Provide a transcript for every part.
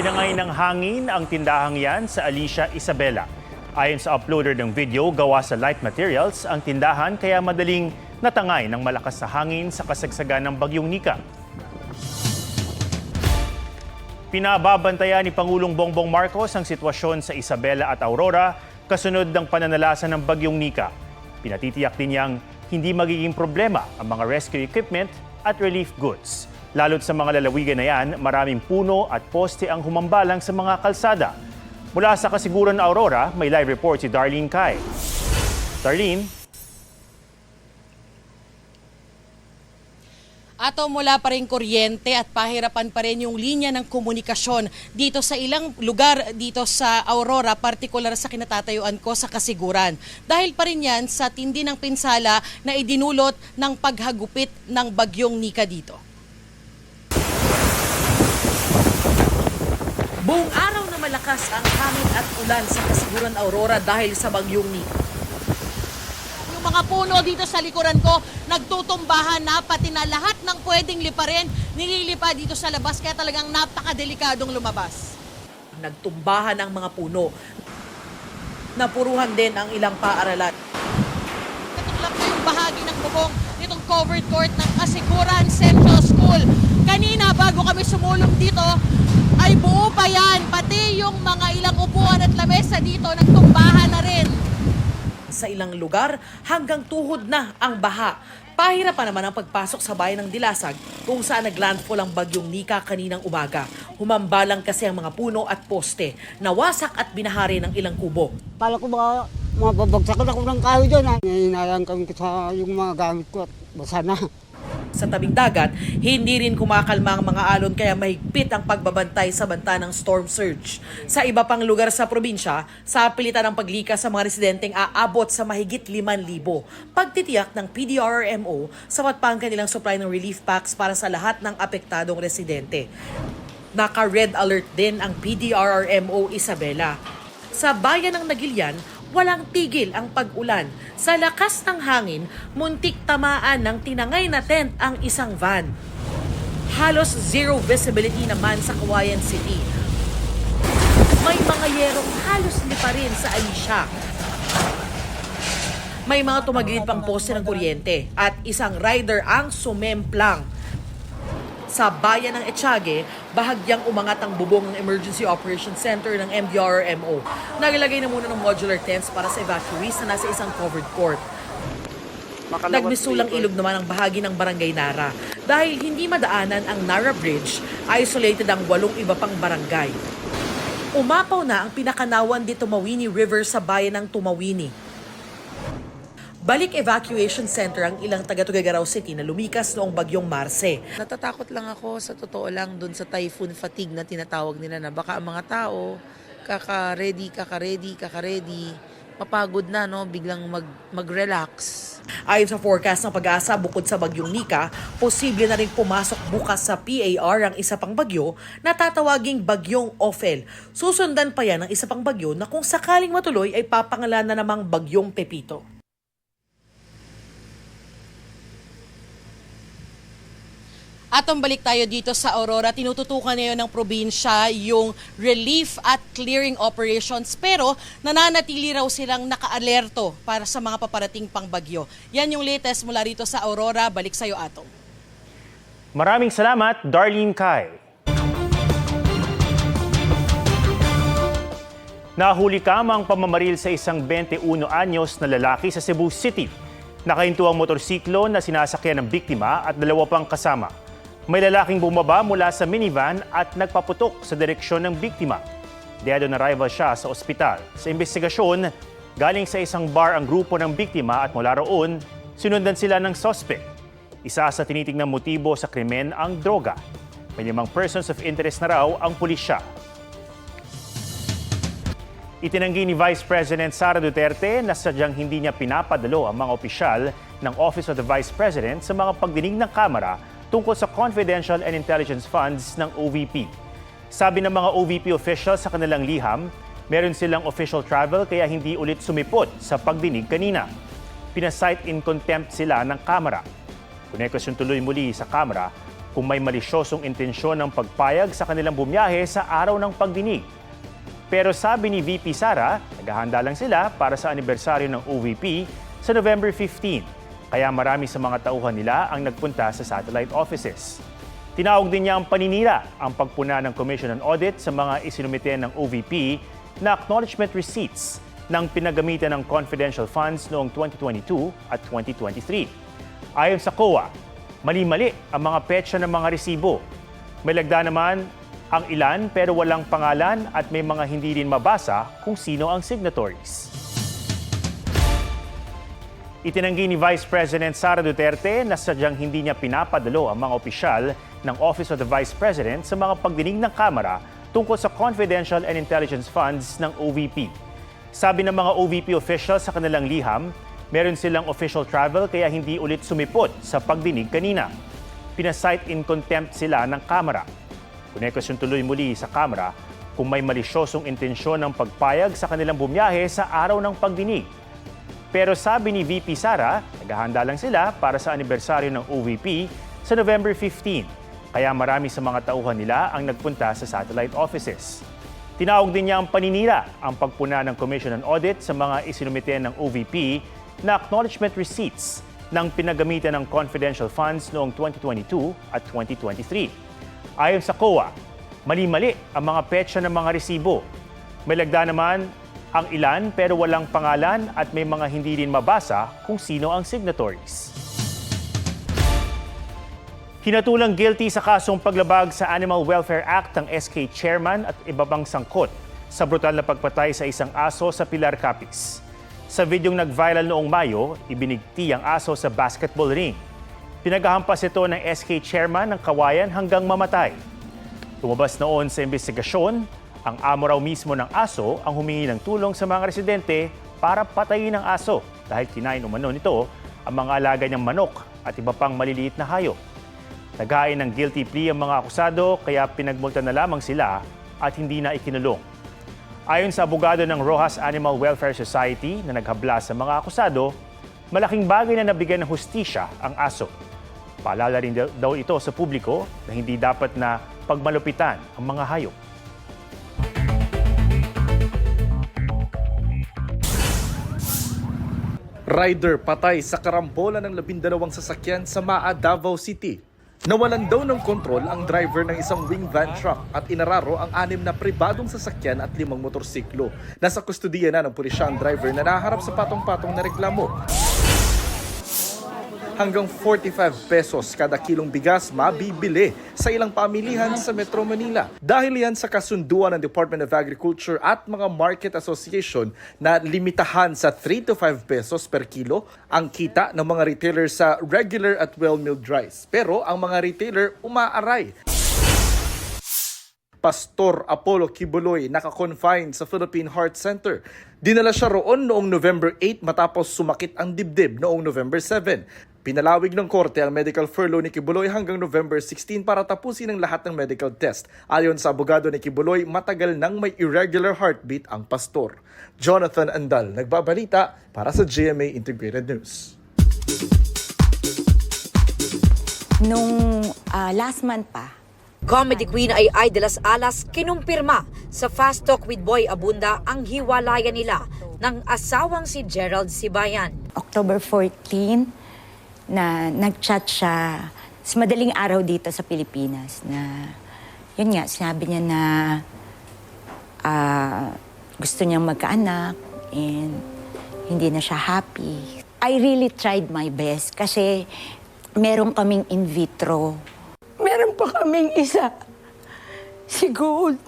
Tinangay ng hangin ang tindahang yan sa Alicia, Isabela. Ayon sa uploader ng video, gawa sa light materials ang tindahan kaya madaling natangay ng malakas na hangin sa kasagsagan ng Bagyong Nika. Pinababantayan ni Pangulong Bongbong Marcos ang sitwasyon sa Isabela at Aurora kasunod ng pananalasa ng Bagyong Nika. Pinatitiyak din niyang hindi magiging problema ang mga rescue equipment at relief goods. Lalo't sa mga lalawigan na yan, maraming puno at poste ang humambalang sa mga kalsada. Mula sa Kasiguran Aurora, may live report si Darlene Kai. Darlene? Ato mula pa rin kuryente at pahirapan pa rin yung linya ng komunikasyon dito sa ilang lugar dito sa Aurora, partikular sa kinatatayuan ko sa Kasiguran. Dahil pa rin yan sa tindi ng pinsala na idinulot ng paghagupit ng Bagyong Nika dito. Buong araw na malakas ang hangin at ulan sa Kasiguran Aurora dahil sa Bagyong Nika. Yung mga puno dito sa likuran ko, nagtutumbahan na, pati na lahat ng pwedeng liparin, nililipa dito sa labas, kaya talagang napakadelikadong lumabas. Nagtumbahan ang mga puno. Napuruhan din ang ilang paaralan. Katulad na yung bahagi ng bubong nitong covered court ng Kasiguran Central School. Kanina, bago kami sumulong dito, ay buo pa yan. Pati yung mga ilang upuan at lamesa dito, nagtumbahan na rin. Sa ilang lugar, hanggang tuhod na ang baha. Pahirapan naman ang pagpasok sa bayan ng Dilasag kung saan naglandfall ang Bagyong Nika kaninang umaga. Humambalang kasi ang mga puno at poste. Nawasak at binahari ng ilang kubo. Kala ko baka mababagsakan ako ng kahoy dyan. Hinayang kami sa yung mga gamit ko at basa na. Sa tabing dagat, hindi rin kumakalma ang mga alon kaya mahigpit ang pagbabantay sa banta ng storm surge. Sa iba pang lugar sa probinsya, sa pilitan ng paglikas sa mga residenteng aabot sa mahigit 5,000. Pagtitiyak ng PDRRMO, sapat pa ang kanilang supply ng relief packs para sa lahat ng apektadong residente. Naka-red alert din ang PDRRMO Isabela. Sa bayan ng Nagilian, walang tigil ang pag-ulan. Sa lakas ng hangin, muntik tamaan ng tinangay na tent ang isang van. Halos zero visibility naman sa Cauayan City. May mga yerong halos lipa rin sa Alicia. May mga tumagilid pang poste ng kuryente at isang rider ang sumemplang. Sa bayan ng Etiague, bahagyang umangat ang bubong ng Emergency Operations Center ng MDRRMO. Naglagay na muna ng modular tents para sa evacuees na nasa isang covered court. Nagmisulang ilog naman ang bahagi ng Barangay Nara. Dahil hindi madaanan ang Nara Bridge, isolated ang 8 iba pang barangay. Umapaw na ang pinakanawan di Tumawini River sa bayan ng Tumawini. Balik evacuation center ang ilang taga-Tuguegarao City na lumikas noong Bagyong Marce. Natatakot lang ako sa totoo lang dun sa typhoon fatigue na tinatawag nila na baka ang mga tao kaka-ready, mapagod na, no, biglang mag-relax. Ayon sa forecast ng Pag-asa, bukod sa Bagyong Nika, posible na rin pumasok bukas sa PAR ang isa pang bagyo na tatawaging Bagyong Ophel. Susundan pa yan ng isa pang bagyo na kung sakaling matuloy ay papangalan na namang Bagyong Pepito. Atong balik tayo dito sa Aurora. Tinututukan ngayon ng probinsya yung relief at clearing operations pero nananatili raw silang naka-alerto para sa mga paparating pang bagyo. Yan yung latest mula rito sa Aurora. Balik sa'yo, Atong. Maraming salamat, Darlene Kai. Nahuli kamang pamamaril sa isang 21 anyos na lalaki sa Cebu City. Nakahinto ang motorsiklo na sinasakyan ng biktima at 2 pang kasama. May lalaking bumaba mula sa minivan at nagpaputok sa direksyon ng biktima. Dead on arrival siya sa ospital. Sa investigasyon, galing sa isang bar ang grupo ng biktima at mula roon, sinundan sila ng suspect. Isa sa tinitingnang motibo sa krimen ang droga. May 5 persons of interest na raw ang pulisya. Itinanggi ni Vice President Sara Duterte na sadyang hindi niya pinapadalo ang mga opisyal ng Office of the Vice President sa mga pagdinig ng Kamara tungkol sa confidential and intelligence funds ng OVP. Sabi ng mga OVP officials sa kanilang liham, meron silang official travel kaya hindi ulit sumipot sa pagdinig kanina. Pinasight in contempt sila ng Kamara. Kunekosyon tuloy muli sa Kamara kung may malisyosong intensyon ng pagpayag sa kanilang bumiyahe sa araw ng pagdinig. Pero sabi ni VP Sara, naghahanda lang sila para sa anibersaryo ng OVP sa November 15. Kaya marami sa mga tauhan nila ang nagpunta sa satellite offices. Tinawag din niya ang paninira ang pagpuna ng Commission on Audit sa mga isinumite ng OVP na acknowledgement receipts ng pinagamitan ng confidential funds noong 2022 at 2023. Ayon sa COA, mali-mali ang mga petsa ng mga resibo. May lagda naman ang ilan pero walang pangalan at may mga hindi rin mabasa kung sino ang signatories. Itinanggi ni Vice President Sara Duterte na sadyang hindi niya pinapadalo ang mga opisyal ng Office of the Vice President sa mga pagdinig ng Kamara tungkol sa confidential and intelligence funds ng OVP. Sabi ng mga OVP officials sa kanilang liham, meron silang official travel kaya hindi ulit sumipot sa pagdinig kanina. Pinasight in contempt sila ng Kamara. Kunekosyon tuloy muli sa Kamara kung may malisyosong intensyon ng pagpayag sa kanilang bumiyahe sa araw ng pagdinig. Pero sabi ni VP Sara, naghahanda lang sila para sa anibersaryo ng OVP sa November 15. Kaya marami sa mga tauhan nila ang nagpunta sa satellite offices. Tinawag din niya ang paninira ang pagpuna ng Commission on Audit sa mga isinumite ng OVP na acknowledgement receipts ng pinagamitan ng confidential funds noong 2022 at 2023. Ayon sa COA, mali-mali ang mga petsa ng mga resibo. May lagda naman ang ilan pero walang pangalan at may mga hindi rin mabasa kung sino ang signatories. Hinatulang guilty sa kasong paglabag sa Animal Welfare Act ang SK Chairman at iba pang sangkot sa brutal na pagpatay sa isang aso sa Pilar Capiz. Sa videong nag-viral noong Mayo, ibinigti ang aso sa basketball ring. Pinaghahampas ito ng SK Chairman ng kawayan hanggang mamatay. Lumabas noon sa investigasyon, ang amo raw mismo ng aso ang humingi ng tulong sa mga residente para patayin ang aso dahil kinain umano nito ang mga alaga niyang manok at iba pang maliliit na hayop. Naghain ng guilty plea ang mga akusado kaya pinagmulta na lamang sila at hindi na ikinulong. Ayon sa abogado ng Rojas Animal Welfare Society na naghabla sa mga akusado, malaking bagay na nabigyan ng hustisya ang aso. Paalala rin daw ito sa publiko na hindi dapat na pagmalupitan ang mga hayop. Rider patay sa karambola ng 12 sasakyan sa Maa, Davao City. Nawalan daw ng kontrol ang driver ng isang wing van truck at inararo ang 6 na pribadong sasakyan at 5 motorsiklo. Nasa kustudiya na ng pulisya ang driver na naharap sa patong-patong na reklamo. Hanggang 45 pesos kada kilong bigas mabibili sa ilang pamilihan sa Metro Manila. Dahil yan sa kasunduan ng Department of Agriculture at mga market association na limitahan sa 3 to 5 pesos per kilo ang kita ng mga retailer sa regular at well-milled rice. Pero ang mga retailer umaaray. Pastor Apollo Kibuloy naka-confine sa Philippine Heart Center. Dinala siya roon noong November 8 matapos sumakit ang dibdib noong November 7. Pinalawig ng korte ang medical furlough ni Kibuloy hanggang November 16 para tapusin ang lahat ng medical test. Ayon sa abogado ni Kibuloy, matagal nang may irregular heartbeat ang pastor. Jonathan Andal, nagbabalita para sa GMA Integrated News. Nung last month pa, Comedy Queen Ai de las Alas kinumpirma sa Fast Talk with Boy Abunda ang hiwalayan nila ng asawang si Gerald Sibayan. October 14, na nag-chat siya sa madaling araw dito sa Pilipinas na, yun nga, sinabi niya na gusto niyang magkaanak and hindi na siya happy. I really tried my best kasi meron kaming in vitro. Meron pa kaming isa, si Gold.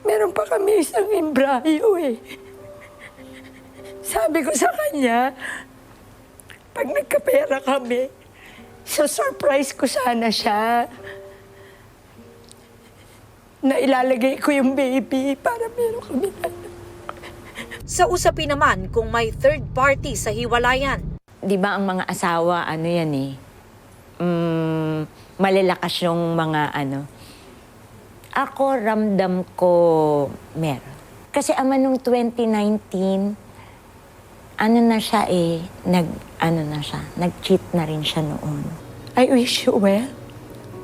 Meron pa kami isang embryo eh. Sabi ko sa kanya, pag nagkapera kami, surprise ko sana siya na ilalagay ko yung baby para meron kami anak. Sa usapin naman kung may third party sa hiwalayan. Di ba ang mga asawa, ano yan eh, malalakas yung mga ano. Ako, ramdam ko meron. Kasi ama nung 2019, ano na siya eh, nag-cheat na rin siya noon. I wish you well.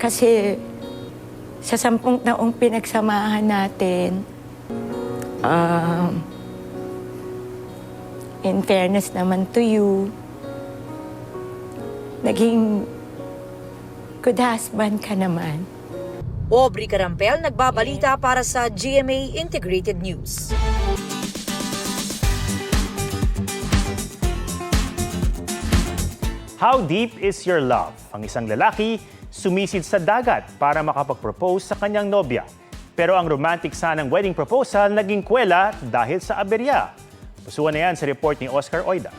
Kasi sa 10 taong pinagsamahan natin, in fairness naman to you, naging good husband ka naman. Aubrey Carampel, nagbabalita para sa GMA Integrated News. How deep is your love? Ang isang lalaki sumisid sa dagat para makapag-propose sa kanyang nobya. Pero ang romantic sanang wedding proposal naging kwela dahil sa aberya. Pusuan na yan sa report ni Oscar Oida.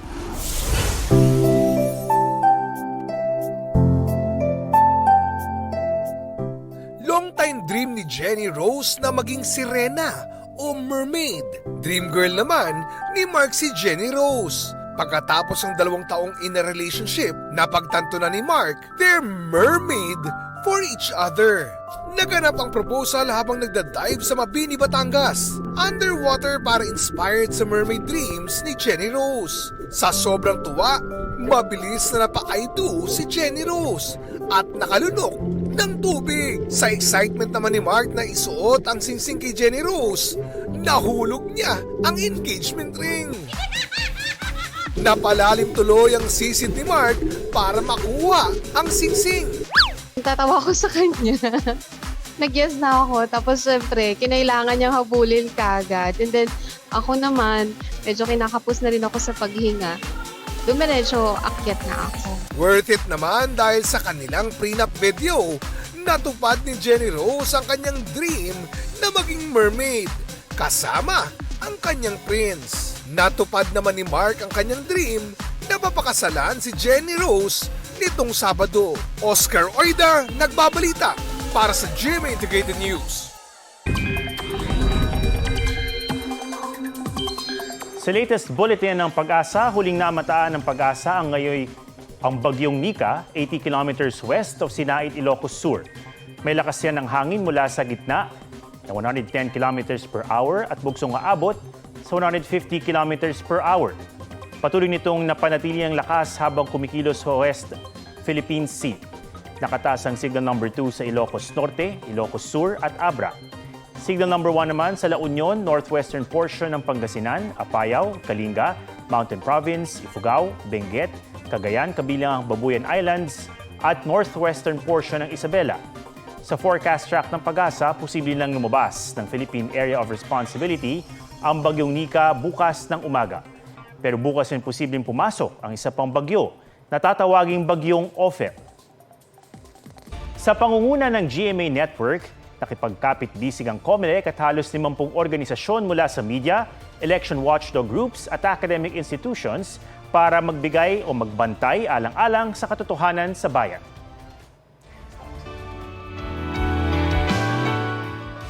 Long-time dream ni Jenny Rose na maging sirena o mermaid. Dream girl naman ni Mark si Jenny Rose. Pagkatapos ng 2 taong in a relationship, napagtanto na ni Mark, they're mermaid for each other. Naganap ang proposal habang nagda-dive sa Mabini, Batangas. Underwater para inspired sa mermaid dreams ni Jenny Rose. Sa sobrang tuwa, mabilis na napa-I do si Jenny Rose at nakalunok ng tubig. Sa excitement naman ni Mark na isuot ang singsing kay Jenny Rose, nahulog niya ang engagement ring. Napalalim tuloy ang sisid ni Mark para makuha ang singsing. Tatawa ko sa kanya. Nag-yes na ako. Tapos syempre, kinailangan niyang habulin kagad. And then, ako naman, medyo kinakapos na rin ako sa paghinga. Dumiretso, akyat na ako. Worth it naman dahil sa kanilang prenup video, natupad ni Jenny Rose ang kanyang dream na maging mermaid, kasama ang kanyang prince. Natupad naman ni Mark ang kanyang dream na mapakasalan si Jenny Rose nitong Sabado. Oscar Oida, nagbabalita para sa GMA Integrated News. Sa latest bulletin ng Pag-asa, huling namataan ng Pag-asa ang ngayon ang bagyong Nika, 80 kilometers west of Sinait, Ilocos Sur. May lakas yan ng hangin mula sa gitna na 110 kilometers per hour at bugsong aabot sa 150 kilometers per hour. Patuloy nitong napanatili ang lakas habang kumikilos sa West Philippine Sea. Nakataas ang signal number 2 sa Ilocos Norte, Ilocos Sur at Abra. Signal number 1 naman sa La Union, northwestern portion ng Pangasinan, Apayao, Kalinga, Mountain Province, Ifugao, Benguet, Cagayan, kabilang ang Babuyan Islands at northwestern portion ng Isabela. Sa forecast track ng Pag-asa, posible lang lumabas ng Philippine Area of Responsibility ang bagyong Nika bukas ng umaga. Pero bukas rin posibleng pumasok ang isa pang bagyo na tatawaging bagyong Ophel. Sa pangunguna ng GMA Network, nakipagkapit-bisig ang COMELEC at halos 50 organisasyon mula sa media, election watchdog groups at academic institutions para magbigay o magbantay alang-alang sa katotohanan sa bayan.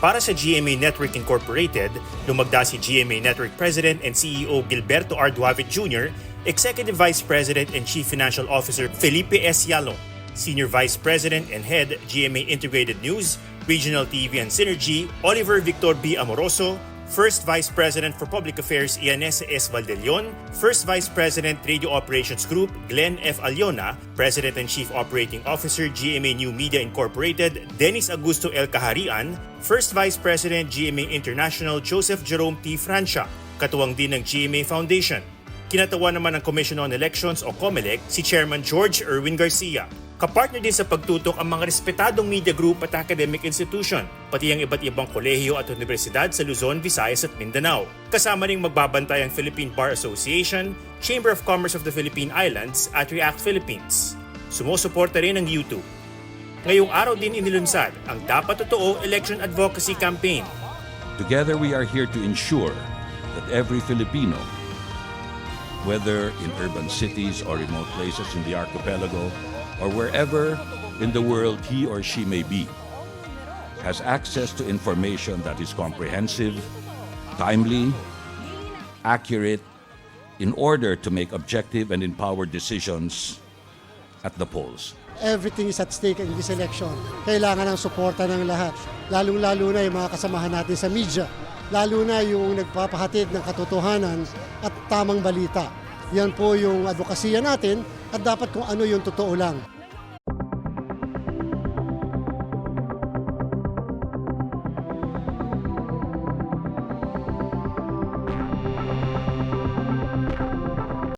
Para sa GMA Network Incorporated, lumagda si GMA Network President and CEO Gilberto R. Duavit Jr., Executive Vice President and Chief Financial Officer Felipe S. Yalo, Senior Vice President and Head GMA Integrated News, Regional TV and Synergy, Oliver Victor B. Amoroso, First Vice President for Public Affairs Ianesa S. Valdelion, First Vice President Radio Operations Group Glenn F. Aliona, President and Chief Operating Officer GMA New Media Incorporated Dennis Augusto L. Kaharian, First Vice President GMA International Joseph Jerome T. Francia, katuwang din ng GMA Foundation. Kinatawa naman ng Commission on Elections o COMELEC si Chairman George Erwin Garcia. Kapartner din sa pagtutok ang mga respetadong media group at academic institution, pati ang iba't ibang kolehiyo at universidad sa Luzon, Visayas at Mindanao. Kasama ring magbabantay ang Philippine Bar Association, Chamber of Commerce of the Philippine Islands at React Philippines. Sumusuporta rin ang YouTube. Ngayong araw din inilunsad ang Dapat Totoo Election Advocacy Campaign. Together we are here to ensure that every Filipino, whether in urban cities or remote places in the archipelago, or wherever in the world he or she may be, has access to information that is comprehensive, timely, accurate, in order to make objective and empowered decisions at the polls. Everything is at stake in this election. Kailangan ng suporta ng lahat, lalong-lalo na yung mga kasamahan natin sa media, lalo na yung nagpapahatid ng katotohanan at tamang balita. Yan po yung advokasya natin at dapat kung ano yung totoo lang.